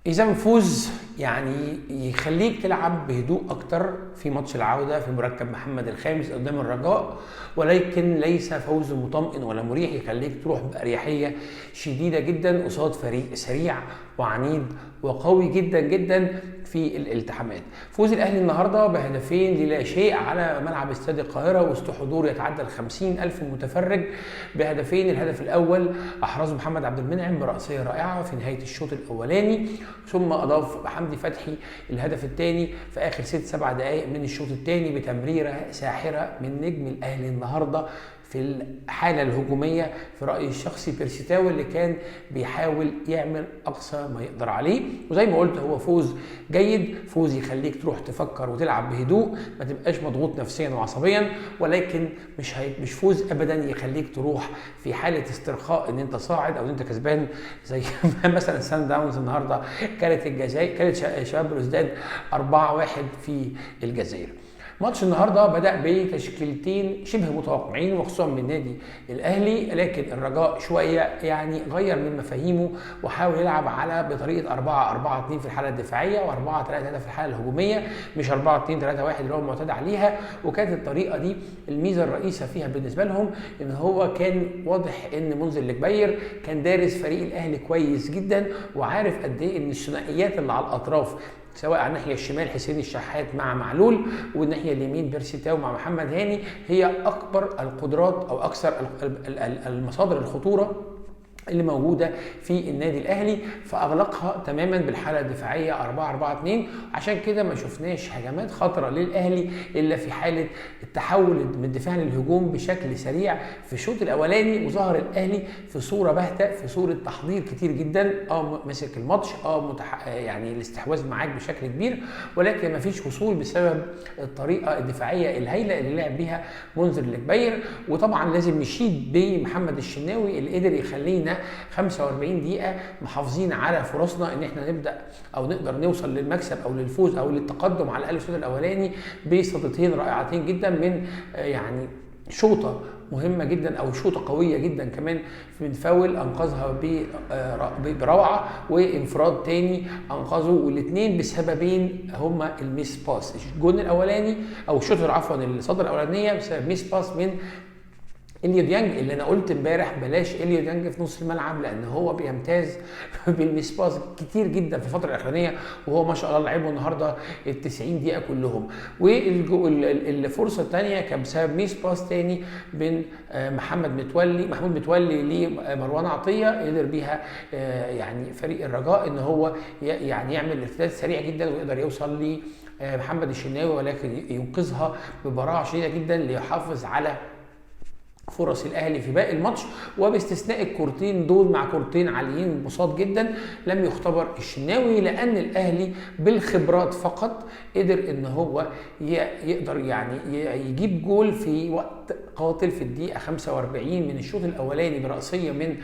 إذا فوز يعني يخليك تلعب بهدوء أكتر في ماتش العودة في مركب محمد الخامس قدام الرجاء، ولكن ليس فوز مطمئن ولا مريح يخليك تروح بأريحية شديدة جدا قصاد فريق سريع وعنيد وقوي جدا جدا في الالتحامات. فوز الأهلي النهارده بهدفين للا شيء على ملعب استاد القاهرة وسط حضور يتعدى ال50,000 متفرج بهدفين. الهدف الأول أحرزه محمد عبد المنعم برأسية رائعة في نهاية الشوط الأولاني، ثم أضاف حمدي فتحي الهدف الثاني في آخر 6-7 دقائق من الشوط الثاني بتمريرة ساحرة من نجم الأهلي النهارده في الحالة الهجومية في رأيي الشخصي بيرسيتاو اللي كان بيحاول يعمل أقصى ما يقدر عليه. وزي ما قلت هو فوز جيد، فوز يخليك تروح تفكر وتلعب بهدوء، ما تبقاش مضغوط نفسيا وعصبيا، ولكن مش فوز أبدا يخليك تروح في حالة استرخاء إن أنت صاعد أو إن أنت كسبان زي مثلا سان داونز النهارده كانت الجزائر، كانت شباب بلوزداد 4-1 في الجزائر. ماتش النهارده بدأ بتشكيلتين شبه متوقعين وخصوصا من النادي الاهلي، لكن الرجاء شويه يعني غير من مفاهيمه وحاول يلعب على بطريقه 4-4-2 في الحاله الدفاعيه و4-3-3 في الحاله الهجوميه، مش 4-2-3-1 اللي هو المعتاد عليها. وكانت الطريقه دي الميزه الرئيسه فيها بالنسبه لهم ان هو كان واضح ان منذر الجبير كان دارس فريق الاهلي كويس جدا وعارف قد ايه ان الثنائيات اللي على الاطراف سواء على الناحيه الشمال حسين الشحات مع معلول والناحيه اليمين بيرسيتاو مع محمد هاني هي اكبر القدرات او اكثر المصادر الخطوره اللي موجوده في النادي الاهلي، فاغلقها تماما بالحاله الدفاعيه 4-4-2. عشان كده ما شفناش هجمات خطره للاهلي الا في حاله التحول من الدفاع للهجوم بشكل سريع في الشوط الاولاني، وظهر الاهلي في صوره باهته في صوره تحضير كتير جدا، ماسك الماتش، يعني الاستحواذ معاك بشكل كبير، ولكن ما فيش وصول بسبب الطريقه الدفاعيه الهائله اللي لعب بيها منذر الجبير. وطبعا لازم نشيد بمحمد الشناوي اللي قدر يخلينا 45 دقيقة محافظين على فرصنا ان احنا نبدأ او نقدر نوصل للمكسب او للفوز او للتقدم على الاقل الشوط الاولاني بصدتين رائعتين جدا من يعني شوطة مهمة جدا او شوطة قوية جدا كمان من فاول انقذها بروعة، وانفراد تاني انقذه، والاثنين بسببين هما الميس باس. الجون الاولاني او الشوط عفوا الصدر الاولانية بسبب ميس باس من إليو ديانج، اللي انا قلت امبارح بلاش إليو ديانج في نص الملعب لان هو بيمتاز بالميس باس كتير جدا في الفتره الاخرانيه، وهو ما شاء الله لعبه النهارده ال90 دقيقه كلهم. والفرصه الثانيه كان بسبب ميس باس تاني بين محمود متولي لمروان عطيه، قدر بيها يعني فريق الرجاء ان هو يعني يعمل ارتداد سريع جدا ويقدر يوصل لمحمد الشناوي، ولكن ينقذها ببراعه شديده جدا ليحافظ على فرص الاهلي في باقي الماتش. وباستثناء الكورتين دول مع كورتين عاليين بساط جدا لم يختبر الشناوي، لان الاهلي بالخبرات فقط قدر ان هو يقدر يعني يجيب جول في وقت قاتل في الدقيقه 45 من الشوط الاولاني براسيه من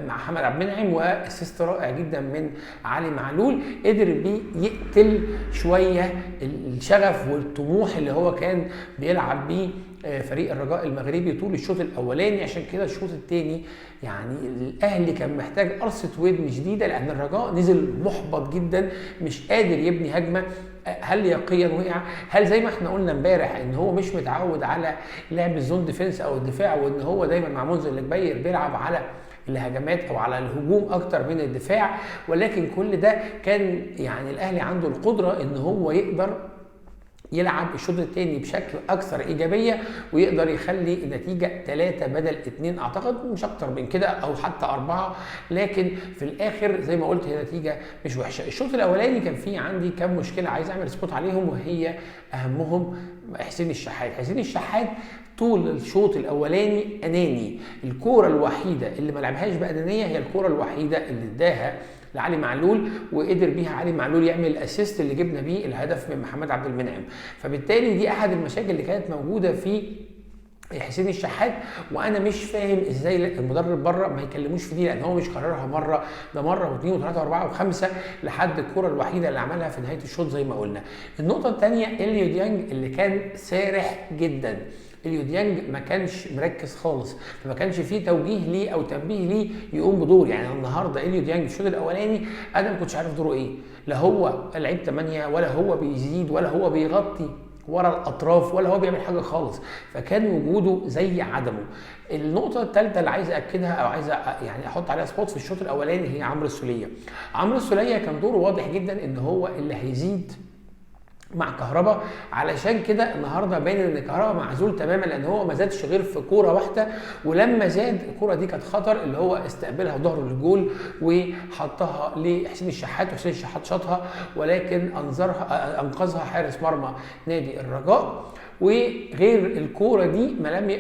محمد عبد المنعم واسيست رائع جدا من علي معلول، قدر بيه يقتل شويه الشغف والطموح اللي هو كان بيلعب بيه فريق الرجاء المغربي طول الشوط الاولاني. عشان كده الشوط الثاني يعني الاهلي كان محتاج قرصه ودن شديده، لان الرجاء نزل محبط جدا مش قادر يبني هجمه. هل يقيا وقع؟ هل زي ما احنا قلنا امبارح ان هو مش متعود على لعب الزون ديفنس او الدفاع، وان هو دايما مع منذر الجبير بيلعب على الهجمات او على الهجوم اكتر من الدفاع، ولكن كل ده كان يعني الاهلي عنده القدره ان هو يقدر يلعب الشوط الثاني بشكل اكثر ايجابيه ويقدر يخلي النتيجه 3 بدل 2 اعتقد، مش اكتر من كده او حتى 4، لكن في الاخر زي ما قلت هي نتيجه مش وحشه. الشوط الاولاني كان فيه عندي كام مشكله عايز اعمل سبوت عليهم، وهي اهمهم حسين الشحات طول الشوط الاولاني اناني. الكوره الوحيده اللي ما لعبهاش بانانيه هي الكوره الوحيده اللي اداها لعلي معلول، وقدر بيها علي معلول يعمل الاسيست اللي جبنا بيه الهدف من محمد عبد المنعم. فبالتالي دي احد المشاكل اللي كانت موجوده في حسين الشحات، وانا مش فاهم ازاي المدرب بره ما يكلموش في دي، لان هو مش قررها مره، ده مره واثنين وثلاثه واربعه وخمسه لحد الكره الوحيده اللي عملها في نهايه الشوط زي ما قلنا. النقطه الثانيه إليو ديانج اللي كان سارح جدا اليو ديانج ما كانش مركز خالص، فما كانش فيه توجيه ليه او تنبيه ليه يقوم بدور. يعني النهارده اليو ديانج في الشوط الاولاني انا ما كنتش عارف دوره ايه، لا هو لعيب 8 ولا هو بيزيد ولا هو بيغطي ورا الاطراف ولا هو بيعمل حاجه خالص، فكان وجوده زي عدمه. النقطه الثالثه اللي عايز اكدها او عايز يعني احط عليها سبوت في الشوط الاولاني هي عمرو السوليه. عمرو السوليه كان دوره واضح جدا ان هو اللي هيزيد مع كهربا، علشان كده النهارده باين ان كهربا معزول تماما، لان هو ما زادش غير في كوره واحده، ولما زاد الكوره دي كانت خطر، اللي هو استقبلها ظهره للجول وحطها لحسين الشحات، وحسين الشحات شاطها ولكن انقذها حارس مرمى نادي الرجاء. وغير الكوره دي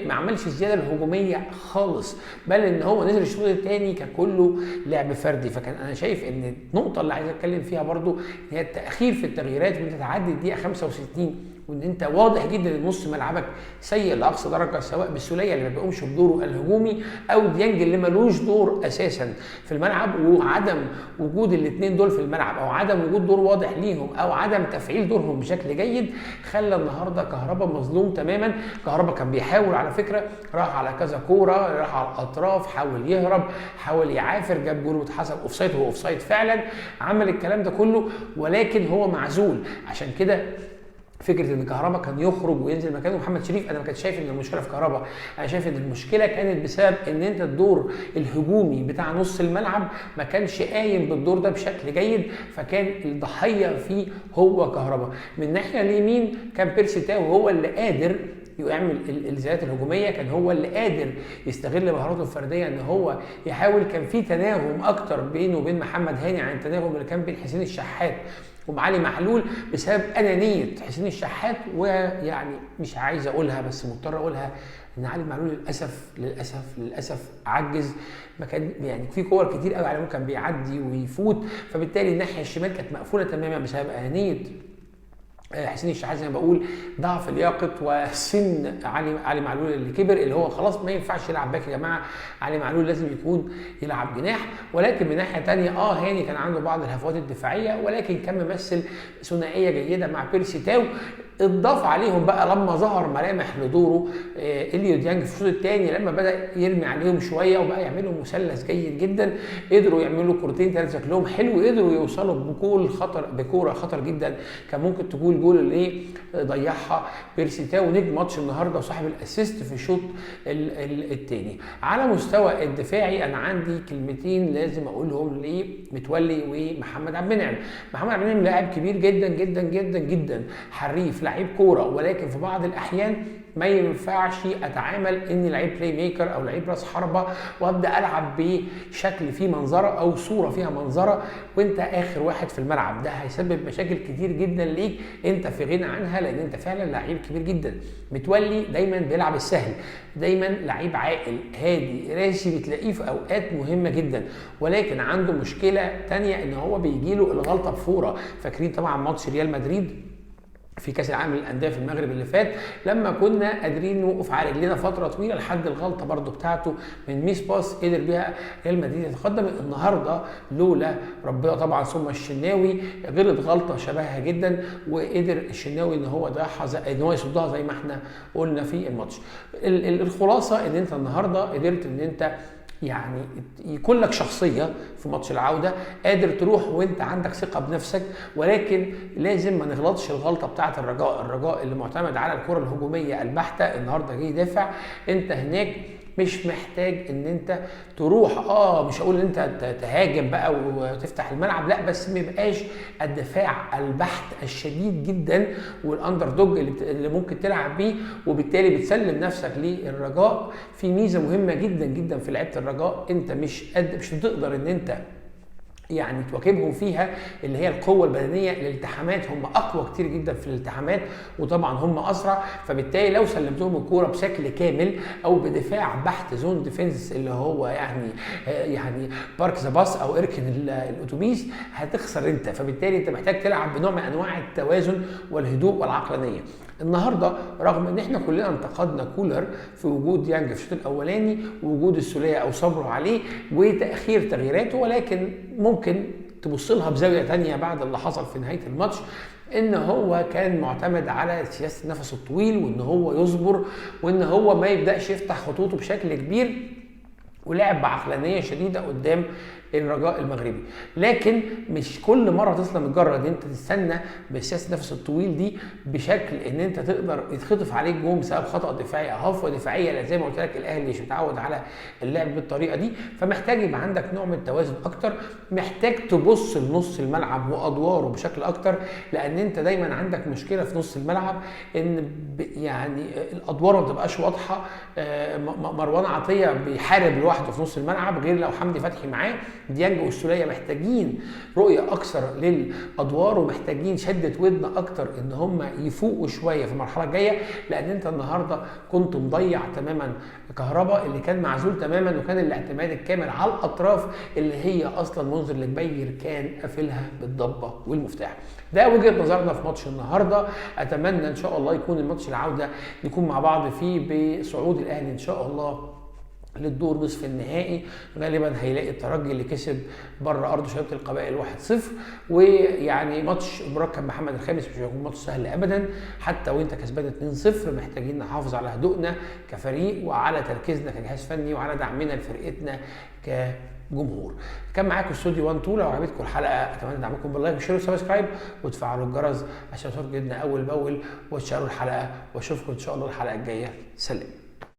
ما عملش الزياده الهجوميه خالص، بل ان هو نزل الشوط الثاني كان كله لعب فردي. فكان انا شايف ان النقطه اللي عايز اتكلم فيها برضو هي التاخير في التغييرات، وانت تعدي الدقيقه 65 وان انت واضح جدا ان نص ملعبك سيء لاقصى درجه، سواء بالسوليه اللي ما بيقومش بدوره الهجومي او ديانج اللي ملوش دور اساسا في الملعب، وعدم وجود الاثنين دول في الملعب او عدم وجود دور واضح ليهم او عدم تفعيل دورهم بشكل جيد خلى النهارده كهربا مظلوم تماما. كهربا كان بيحاول على فكره، راح على كذا كوره، راح على الاطراف، حاول يهرب، حاول يعافر، جاب جول واتحسب اوفسايد، هو اوفسايد فعلا، عمل الكلام ده كله ولكن هو معزول. عشان كده فكره ان كهربا كان يخرج وينزل مكانه محمد شريف، انا ما كنتش شايف ان المشكله في كهربا، انا شايف ان المشكله كانت بسبب ان انت الدور الهجومي بتاع نص الملعب ما كانش قايم بالدور ده بشكل جيد، فكان الضحيه فيه هو كهربا. من الناحيه اليمين كان بيرسي تاو هو اللي قادر يعمل الزيادات الهجوميه، كان هو اللي قادر يستغل مهاراته الفرديه ان هو يحاول، كان في تناغم اكتر بينه وبين محمد هاني عن التناغم اللي كان بين حسين الشحات ومعالي معلول بسبب انانيه حسين الشحات. ويعني مش عايز اقولها بس مضطر اقولها ان علي معلول للاسف عجز، ما كان يعني في كور كتير قوي على كان بيعدي ويفوت، فبالتالي الناحيه الشمال كانت مقفوله تماما بسبب انانيه حسين الشحات زي ما بقول، ضعف لياقه وسن علي معلول اللي كبر، اللي هو خلاص ما ينفعش يلعب باك يا جماعه، علي معلول لازم يكون يلعب جناح. ولكن من ناحيه ثانيه هاني كان عنده بعض الهفوات الدفاعيه، ولكن كان ممثل ثنائيه جيده مع بيرسي تاو. اضاف عليهم بقى لما ظهر ملامح لدوره اليو ديانج في الشوط الثاني، لما بدا يرمي عليهم شويه وبقى يعملوا مثلث جيد جدا، قدروا يعملوا كورتين ثلاثه شكلهم حلو، قدروا يوصلوا بكوره خطر جدا كان ممكن تقول جول اللي ضيعها بيرسي تاو، نجم ماتش النهارده وصاحب الاسيست في الشوط الثاني. على مستوى الدفاعي انا عندي كلمتين لازم اقولهم لمتولي ومحمد عبد المنعم. محمد عبد المنعم لاعب كبير جدا جدا جدا جدا، حريف، لعيب كوره، ولكن في بعض الاحيان ما ينفعش اتعامل اني لعيب بلاي ميكر او لعيب راس حربه وابدا العب بشكل فيه منظره او صوره فيها منظره وانت اخر واحد في الملعب. ده هيسبب مشاكل كتير جدا ليك انت في غنى عنها، لان انت فعلا لعيب كبير جدا. متولي دايما بيلعب السهل، دايما لعيب عاقل هادي راسي، بتلاقيه في اوقات مهمه جدا، ولكن عنده مشكله ثانيه ان هو بيجيله الغلطه بفوره. فاكرين طبعا ماتش ريال مدريد في كاس العالم للانديه في المغرب اللي فات، لما كنا قادرين نوقف على رجلينا فتره طويله لحد الغلطه برده بتاعته من ميس باس قدر بيها ريال مدريد يتقدم. النهارده لولا ربنا طبعا ثم الشناوي غلط غلطه شبهها جدا، وقدر الشناوي ان هو ضيعها ان هو يصدها زي ما احنا قلنا في الماتش. الخلاصه ان انت النهارده قدرت ان انت يعني يكون لك شخصيه في ماتش العوده، قادر تروح وانت عندك ثقه بنفسك، ولكن لازم ما نغلطش الغلطه بتاعه الرجاء اللي معتمد على الكره الهجوميه البحته. النهارده جه يدافع، انت هناك مش محتاج ان انت تروح مش هقول ان انت تهاجم بقى وتفتح الملعب، لا، بس ما يبقاش الدفاع البحت الشديد جدا والاندر دوج اللي ممكن تلعب بيه، وبالتالي بتسلم نفسك للرجاء. في ميزه مهمه جدا جدا في لعيبه الرجاء، انت مش هتقدر ان انت يعني تواكبهم فيها، اللي هي القوه البدنيه. الالتحامات هم اقوى كتير جدا في الالتحامات، وطبعا هم اسرع، فبالتالي لو سلمتهم الكوره بشكل كامل او بدفاع بحت زون ديفنس اللي هو يعني بارك ذا باص او اركن الاتوبيس، هتخسر انت. فبالتالي انت محتاج تلعب بنوع من انواع التوازن والهدوء والعقلانيه. النهارده رغم ان احنا كلنا انتقدنا كولر في وجود ديانج في الشوط الاولاني ووجود السوليه او صبره عليه وتاخير تغييراته، ولكن ممكن تبص لها بزاويه ثانيه بعد اللي حصل في نهايه الماتش، ان هو كان معتمد على سياسه النفس الطويل، وان هو يصبر، وان هو ما يبداش يفتح خطوطه بشكل كبير، ولعب بعقلانيه شديده قدام الرجاء المغربي. لكن مش كل مره تسلم الجره ان انت تستنى بسياسه النفس الطويل دي بشكل ان انت تقدر يتخطف عليك جون بسبب خطا دفاعي او هفوه دفاعيه، لان زي ما قلت لك الاهلي مش متعود على اللعب بالطريقه دي. فمحتاج يبقى عندك نوع من التوازن اكتر، محتاج تبص لنص الملعب وادواره بشكل اكتر، لان انت دايما عندك مشكله في نص الملعب ان يعني الادوار ما بتبقاش واضحه. مروان عطيه بيحارب لوحده في نص الملعب غير لو حمدي فتحي معاه. ديانج والسوليه محتاجين رؤيه اكثر للادوار، ومحتاجين شده ودن اكتر ان هم يفوقوا شويه في المرحله الجايه، لان انت النهارده كنت مضيع تماما كهربا اللي كان معزول تماما، وكان الاعتماد الكامل على الاطراف اللي هي اصلا منذر الجبير كان قافلها بالضبه والمفتاح. ده وجهه نظرنا في ماتش النهارده. اتمنى ان شاء الله يكون الماتش العوده نكون مع بعض فيه بصعود الاهلي ان شاء الله للدور نصف النهائي. غالبا هيلاقي الترجي اللي كسب بره ارض شباب القبائل 1-0. ويعني ماتش مركب محمد الخامس مش هيكون ماتش سهل ابدا، حتى وانت كسبان 2-0 محتاجين نحافظ على هدوءنا كفريق وعلى تركيزنا كجهاز فني وعلى دعمنا لفرقتنا كجمهور. كان معاكم استوديو 1 2. لو عجبتكم الحلقه اتمنى دعمكم باللايك وشير وسبسكرايب وتفعلوا الجرس عشان توصلوا جدنا اول باول وتشاركوا الحلقه، واشوفكم ان شاء الله الحلقه الجايه. سلام.